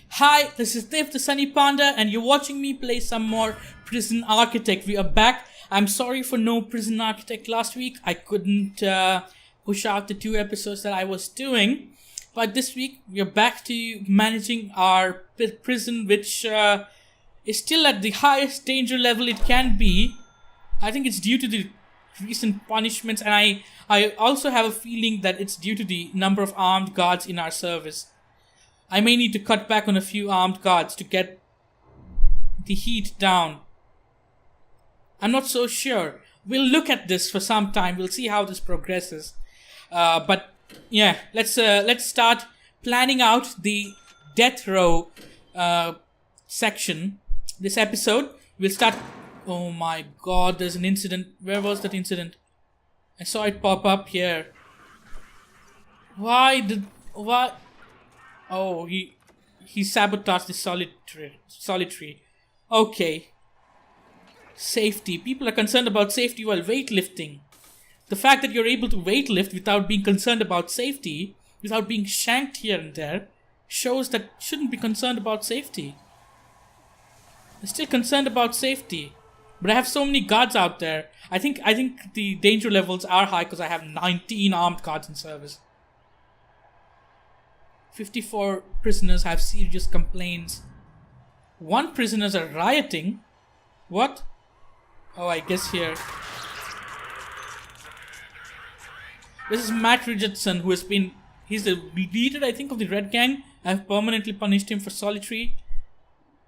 Hi, this is Dev the Sunny Panda, and you're watching me play some more Prison Architect. We are back. I'm sorry for no Prison Architect last week. I couldn't push out the 2 episodes that I was doing. But this week, we are back to managing our prison, which is still at the highest danger level it can be. I think it's due to the recent punishments, and I also have a feeling that it's due to the number of armed guards in our service. I may need to cut back on a few armed guards to get the heat down. I'm not so sure. We'll look at this for some time. We'll see how this progresses. But yeah, let's start planning out the death row section. This episode, we'll start. Oh my God! There's an incident. Where was that incident? I saw it pop up here. What? Oh, he sabotaged the solitary. Okay. Safety. People are concerned about safety while weightlifting. The fact that you're able to weightlift without being concerned about safety, without being shanked here and there, shows that you shouldn't be concerned about safety. They're still concerned about safety. But I have so many guards out there. I think the danger levels are high because I have 19 armed guards in service. 54 prisoners have serious complaints. 1 prisoners are rioting. What? Oh, I guess here. This is Matt Richardson, who has been... He's the leader, I think, of the Red Gang. I've permanently punished him for solitary.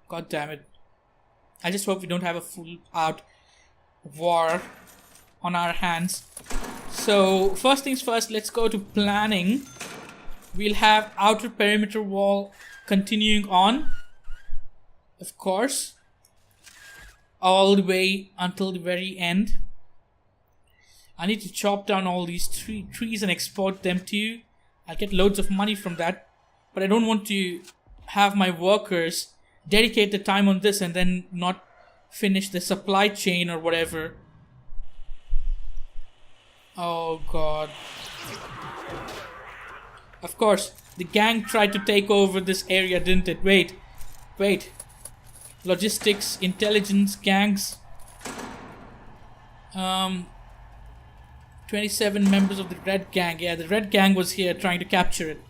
God damn it. I just hope we don't have a full-out war on our hands. So, first things first, let's go to planning. We'll have outer perimeter wall continuing on, of course, all the way until the very end. I need to chop down all these trees and export them to you. I'll get loads of money from that, but I don't want to have my workers dedicate the time on this and then not finish the supply chain or whatever. Oh God. Of course, the gang tried to take over this area, didn't it? Wait. Logistics, intelligence, gangs. 27 members of the Red Gang. Yeah, the Red Gang was here trying to capture it.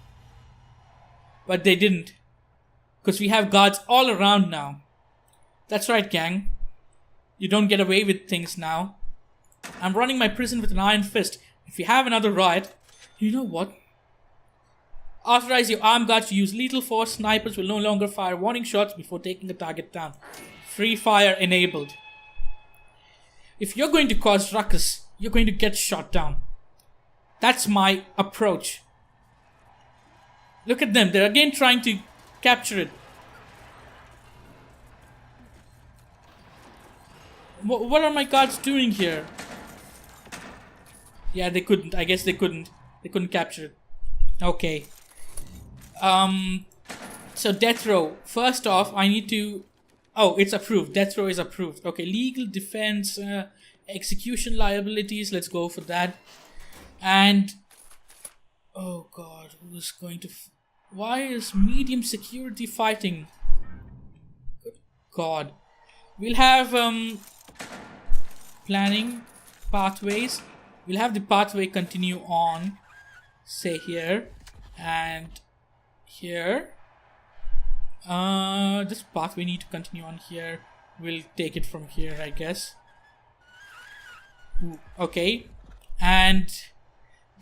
But they didn't. Because we have guards all around now. That's right, gang. You don't get away with things now. I'm running my prison with an iron fist. If we have another riot, you know what? Authorize your armed guards to use lethal force. Snipers will no longer fire warning shots before taking the target down. Free fire enabled. If you're going to cause ruckus, you're going to get shot down. That's my approach. Look at them. They're again trying to capture it. What are my guards doing here? Yeah, they couldn't. I guess they couldn't. They couldn't capture it. Okay. So death row. First off, I need to... Oh, it's approved. Death row is approved. Okay, legal defense, execution liabilities. Let's go for that. And... Oh God, who's going to... Why is medium security fighting? Good God. We'll have, planning, pathways. We'll have the pathway continue on, say here, and... here. This path we need to continue on here. We'll take it from here, I guess. Ooh, okay. And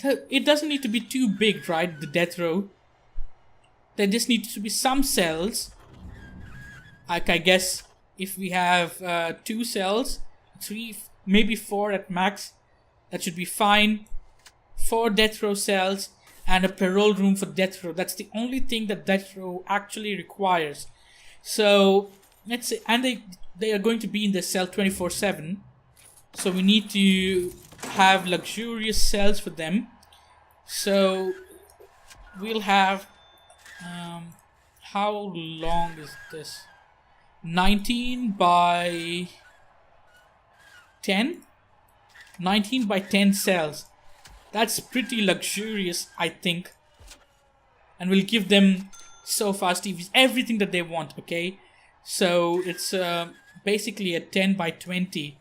it doesn't need to be too big, right? The death row. There just needs to be some cells. Like I guess if we have 2 cells, 3, maybe 4 at max, that should be fine. 4 death row cells. And a parole room for death row. That's the only thing that death row actually requires. So, let's say, and they are going to be in the cell 24/7. So we need to have luxurious cells for them. So, we'll have, how long is this? 19 by 10? 19 by 10 cells. That's pretty luxurious, I think. And we'll give them so fast TVs, everything that they want, okay? So it's basically a 10 by 20.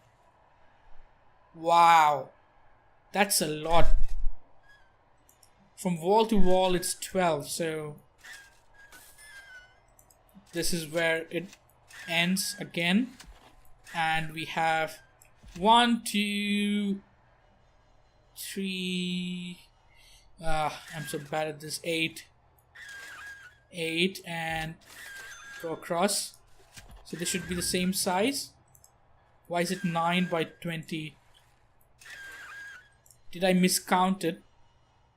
Wow. That's a lot. From wall to wall, it's 12, so this is where it ends again. And we have 1, 2, 3. I'm so bad at this. 8, and go across. So this should be the same size. Why is it 9 by 20? Did I miscount it?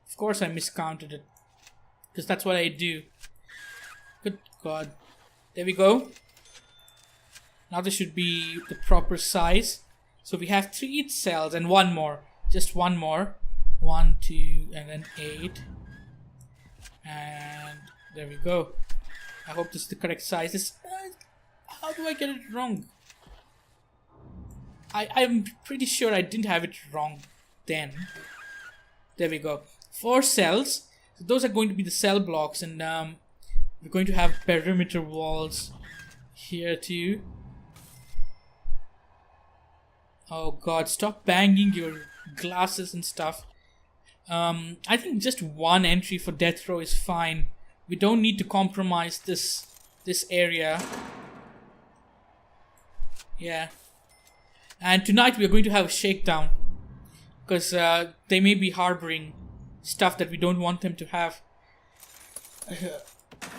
Of course I miscounted it, because that's what I do. Good God. There we go. Now this should be the proper size. So we have 3 cells and one more. Just one more. 1, 2, and then 8. And there we go. I hope this is the correct size. How do I get it wrong? I'm pretty sure I didn't have it wrong then. There we go. 4 cells. So those are going to be the cell blocks, and we're going to have perimeter walls here too. Oh God, stop banging your glasses and stuff. I think just 1 entry for death row is fine. We don't need to compromise this area. Yeah. And tonight we are going to have a shakedown, because they may be harboring stuff that we don't want them to have.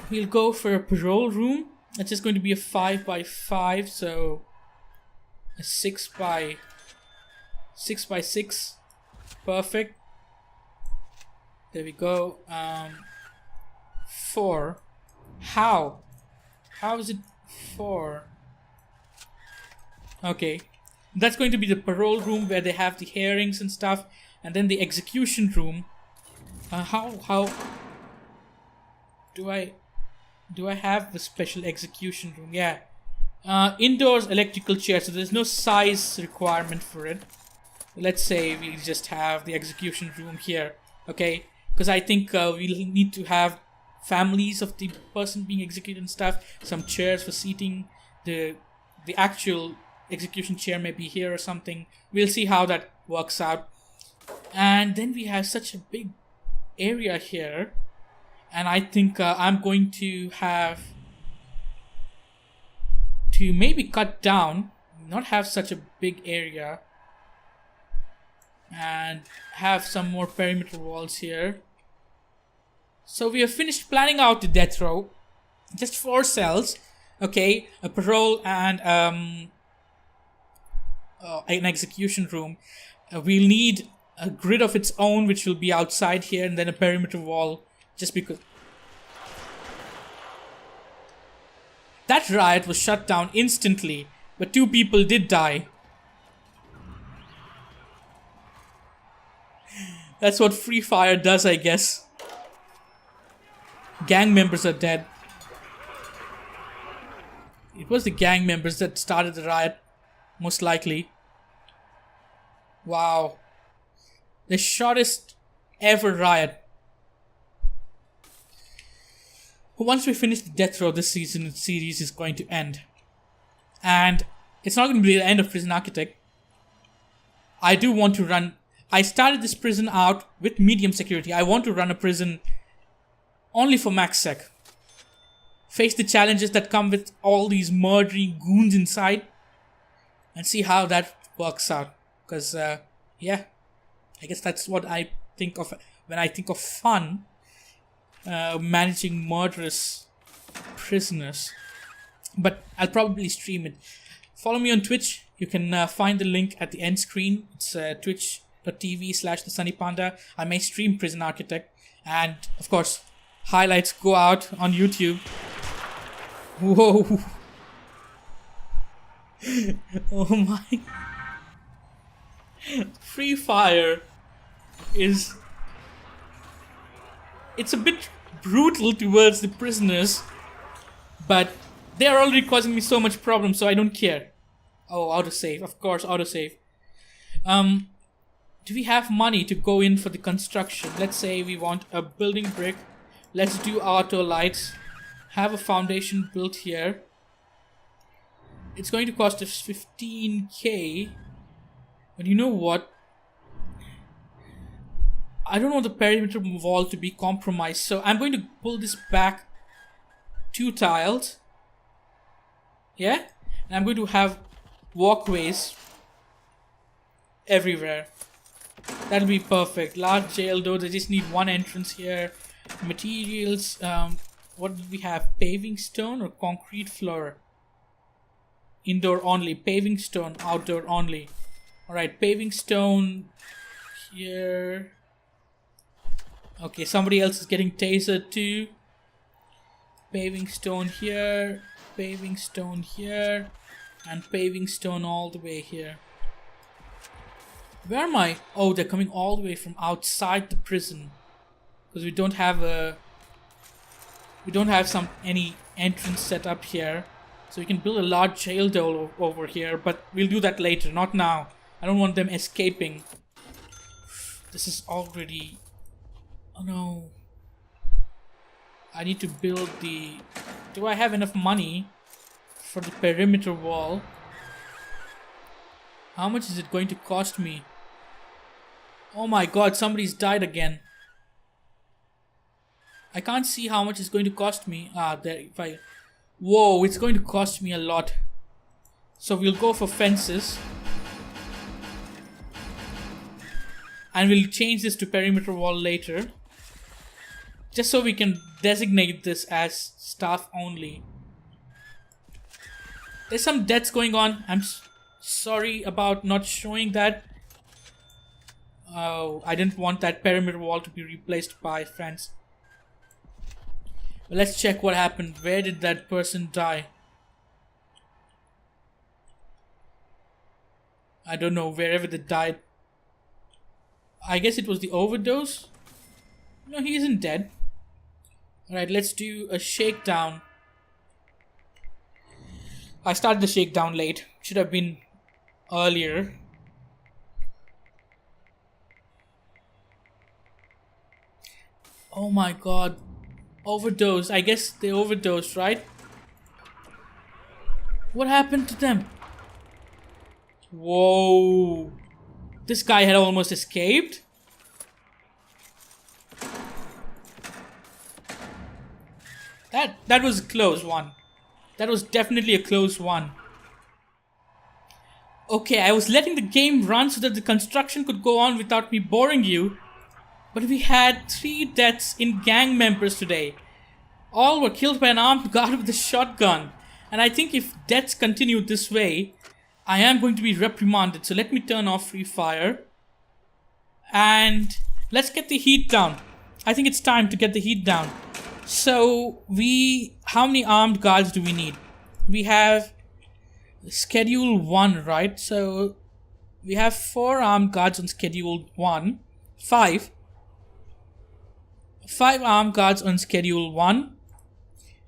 We'll go for a parole room. It's just going to be a 5 by 5, so a 6 by 6. Perfect. There we go. 4. How is it 4? Okay. That's going to be the parole room where they have the hearings and stuff, and then the execution room. How do I have the special execution room? Yeah. Indoors electrical chair, so there's no size requirement for it. Let's say we just have the execution room here, okay? Because I think we'll need to have families of the person being executed and stuff. Some chairs for seating. The actual execution chair may be here or something. We'll see how that works out. And then we have such a big area here, and I think I'm going to have to maybe cut down, not have such a big area, and have some more perimeter walls here. So we have finished planning out the death row. Just 4 cells, okay, a parole and an execution room. We'll need a grid of its own, which will be outside here, and then a perimeter wall, just because that riot was shut down instantly, but 2 people did die. That's what Free Fire does, I guess. Gang members are dead. It was the gang members that started the riot, most likely. Wow. The shortest ever riot. Once we finish the death row, this series is going to end. And it's not going to be the end of Prison Architect. I do want to run... I started this prison out with medium security. I want to run a prison only for MaxSec. Face the challenges that come with all these murdering goons inside, and see how that works out. Because, yeah, I guess that's what I think of when I think of fun. Managing murderous prisoners. But I'll probably stream it. Follow me on Twitch. You can find the link at the end screen. It's twitch.tv/thesunnypanda. I may stream Prison Architect. And, of course, highlights go out on YouTube. Whoa. Oh my. Free Fire is... It's a bit brutal towards the prisoners, but they are already causing me so much problems, so I don't care. Oh, autosave. Of course, autosave. Do we have money to go in for the construction? Let's say we want a building brick. Let's do auto lights. have a foundation built here. It's going to cost us 15k. But you know what? I don't want the perimeter wall to be compromised, so I'm going to pull this back 2 tiles. Yeah? And I'm going to have walkways everywhere. That'll be perfect. Large jail doors. I just need 1 entrance here. Materials. What did we have? Paving stone or concrete floor? Indoor only. Paving stone. Outdoor only. Alright, paving stone here. Okay, somebody else is getting tasered too. Paving stone here. Paving stone here. And paving stone all the way here. Where am I? Oh, they're coming all the way from outside the prison. Because we don't have any entrance set up here. So we can build a large jail door over here. But we'll do that later, not now. I don't want them escaping. This is already... Oh no. I need to build the... Do I have enough money for the perimeter wall? How much is it going to cost me? Oh my god, somebody's died again. I can't see how much it's going to cost me. There, if I... Whoa, it's going to cost me a lot. So we'll go for fences. And we'll change this to perimeter wall later. Just so we can designate this as staff only. There's some deaths going on. I'm sorry about not showing that. Oh, I didn't want that perimeter wall to be replaced by fence. But let's check what happened. Where did that person die? I don't know. Wherever they died. I guess it was the overdose. No, he isn't dead. Alright, let's do a shakedown. I started the shakedown late. Should have been earlier. Oh my god. Overdose. I guess they overdosed, right? What happened to them? Whoa. This guy had almost escaped. That was a close one. That was definitely a close one. Okay, I was letting the game run so that the construction could go on without me boring you. But we had 3 deaths in gang members today. All were killed by an armed guard with a shotgun. And I think if deaths continue this way, I am going to be reprimanded. So let me turn off free fire. And let's get the heat down. I think it's time to get the heat down. So how many armed guards do we need? We have schedule 1, right? So we have 4 armed guards on schedule 1. 5 armed guards on schedule 1.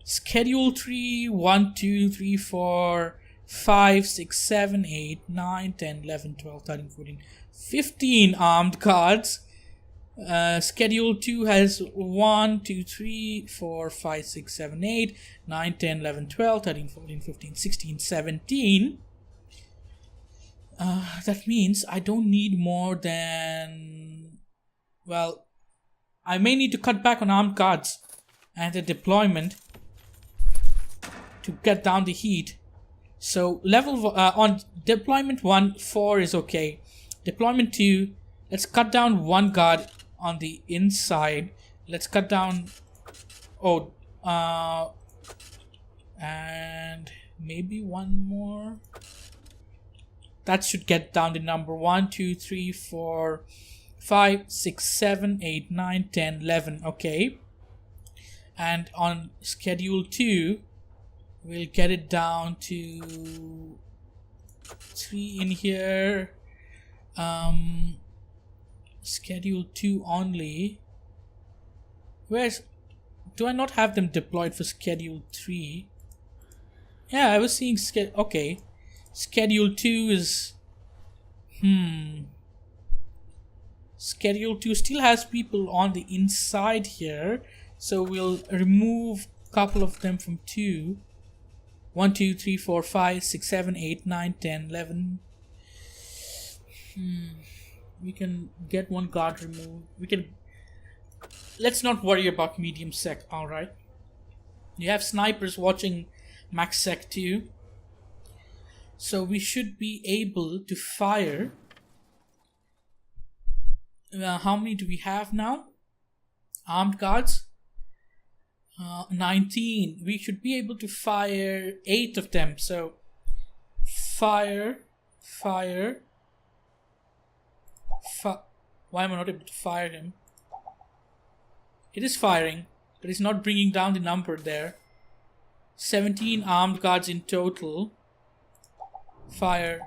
Schedule 3, 1, 2, 3, 4, 5, 6, 7, 8, 9, 10, 11, 12, 13, 14, 15 armed guards. Schedule 2 has 1, 2, 3, 4, 5, 6, 7, 8, 9, 10, 11, 12, 13, 14, 15, 16, 17. That means I don't need more than... Well, I may need to cut back on armed guards and the deployment to get down the heat. So on deployment 1, 4 is okay. Deployment 2, let's cut down 1 guard on the inside. Let's cut down... and maybe 1 more. That should get down the number 1, 2, 3, 4, 5, 6, 7, 8, 9, 10, 11. Okay. And on schedule 2, we'll get it down to 3 in here. Schedule 2 only. Do I not have them deployed for schedule 3? Yeah, I was seeing okay. Schedule 2 is... Schedule 2 still has people on the inside here. So we'll remove couple of them from 2. 1, 2, 3, 4, 5, 6, 7, 8, 9, 10, 11. We can get one guard removed. We can. Let's not worry about medium sec, alright? You have snipers watching max sec too. So we should be able to fire. How many do we have now? Armed guards? 19. We should be able to fire 8 of them. So fire. Why am I not able to fire him? It is firing, but it's not bringing down the number there. 17 armed guards in total. Fire.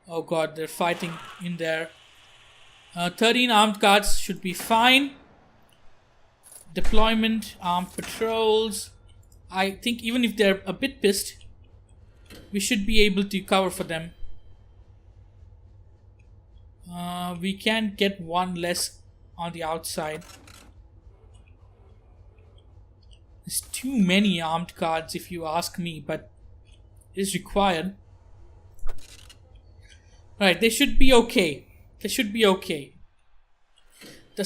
Oh god, they're fighting in there. 13 armed guards should be fine. Deployment, armed patrols. I think even if they're a bit pissed, we should be able to cover for them. We can get one less on the outside. There's too many armed guards if you ask me, but it is required. Right, they should be okay. Does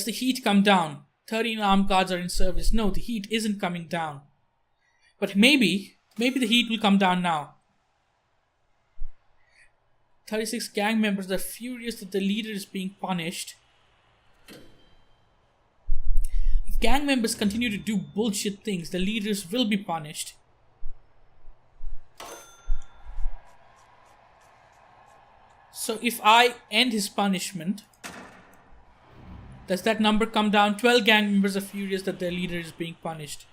the heat come down? 13 armed guards are in service. No, the heat isn't coming down. But maybe the heat will come down now. 36 gang members are furious that the leader is being punished. If gang members continue to do bullshit things, the leaders will be punished. So if I end his punishment, does that number come down? 12 gang members are furious that their leader is being punished.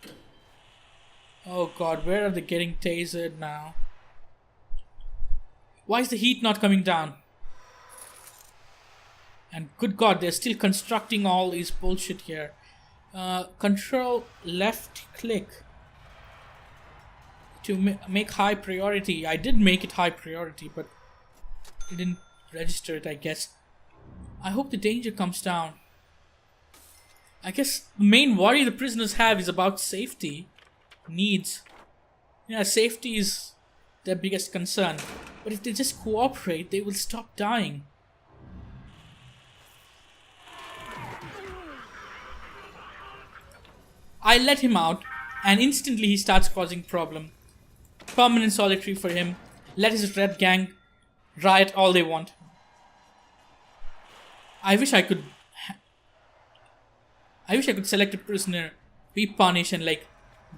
Oh god, where are they getting tasered now? Why is the heat not coming down? And good god, they're still constructing all these bullshit here. Control left click to make high priority. I did make it high priority, but it didn't register it, I guess. I hope the danger comes down. I guess the main worry the prisoners have is about safety needs. Yeah, safety is their biggest concern. But if they just cooperate, they will stop dying. I let him out, and instantly he starts causing problem. Permanent solitary for him. Let his red gang riot all they want. I wish I could select a prisoner, be punished, and like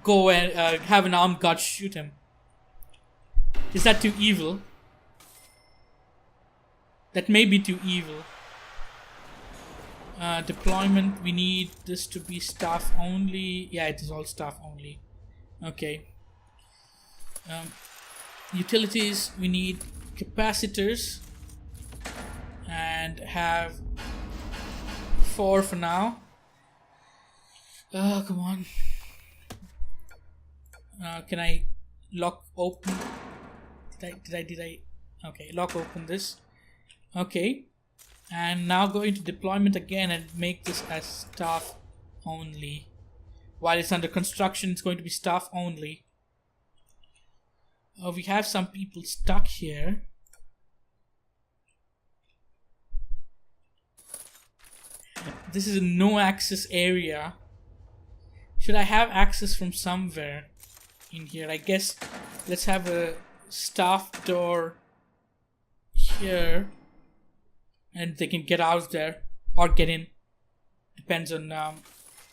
go and have an armed guard shoot him. Is that too evil? That may be too evil. Deployment, we need this to be staff only. Yeah, it is all staff only. Okay. Utilities, we need capacitors. And have 4 for now. Oh, come on. Can I lock open? Did I? Okay, lock open this. Okay. And now go into deployment again and make this as staff only. While it's under construction, it's going to be staff only. We have some people stuck here. This is a no access area. Should I have access from somewhere in here? I guess let's have a staff door here. And they can get out there or get in. Depends on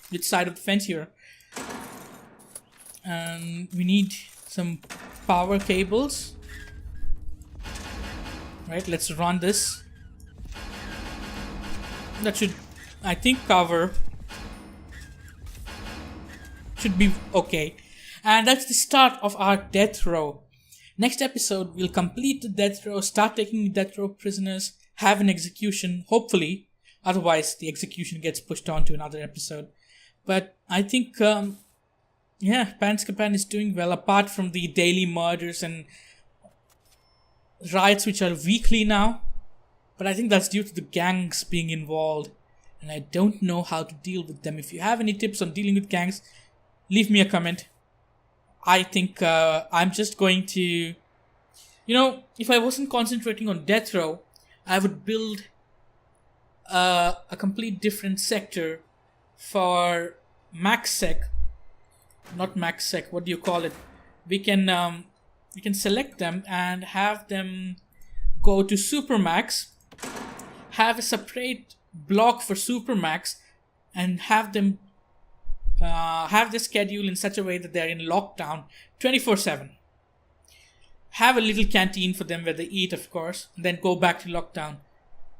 which side of the fence you're. We need some power cables. Right, let's run this. That should, I think, cover. Should be okay. And that's the start of our death row. Next episode, we'll complete the death row, start taking the death row prisoners, have an execution, hopefully. Otherwise, the execution gets pushed on to another episode. But I think, Panskapan is doing well, apart from the daily murders and riots which are weekly now. But I think that's due to the gangs being involved. And and I don't know how to deal with them. If you have any tips on dealing with gangs, leave me a comment. I think I'm just going to... if I wasn't concentrating on death row, I would build a complete different sector for MaxSec. Not MaxSec, what do you call it? We can select them and have them go to Supermax, have a separate block for Supermax, and have them have the schedule in such a way that they're in lockdown 24/7. Have a little canteen for them where they eat, of course, and then go back to lockdown.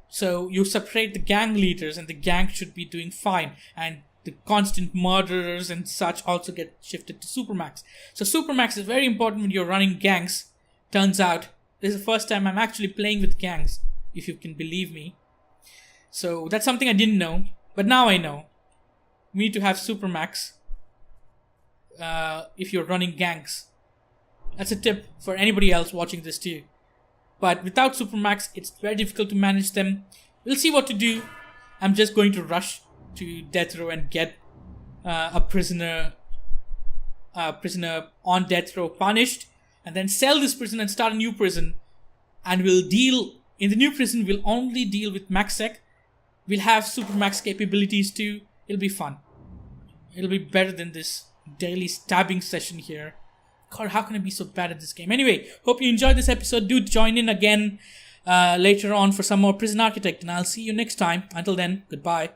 So you separate the gang leaders, and the gang should be doing fine, and the constant murderers and such also get shifted to Supermax. So Supermax is very important when you're running gangs. Turns out this is the first time I'm actually playing with gangs, if you can believe me. So that's something I didn't know, but now I know. We need to have Supermax if you're running gangs. That's a tip for anybody else watching this too. But without Supermax, it's very difficult to manage them. We'll see what to do. I'm just going to rush to death row and get a prisoner on death row punished, and then sell this prison and start a new prison. And we'll deal in the new prison. We'll only deal with MaxSec. We'll have Supermax capabilities too. It'll be fun. It'll be better than this daily stabbing session here. God, how can I be so bad at this game? Anyway, hope you enjoyed this episode. Do join in again later on for some more Prison Architect, and I'll see you next time. Until then, goodbye.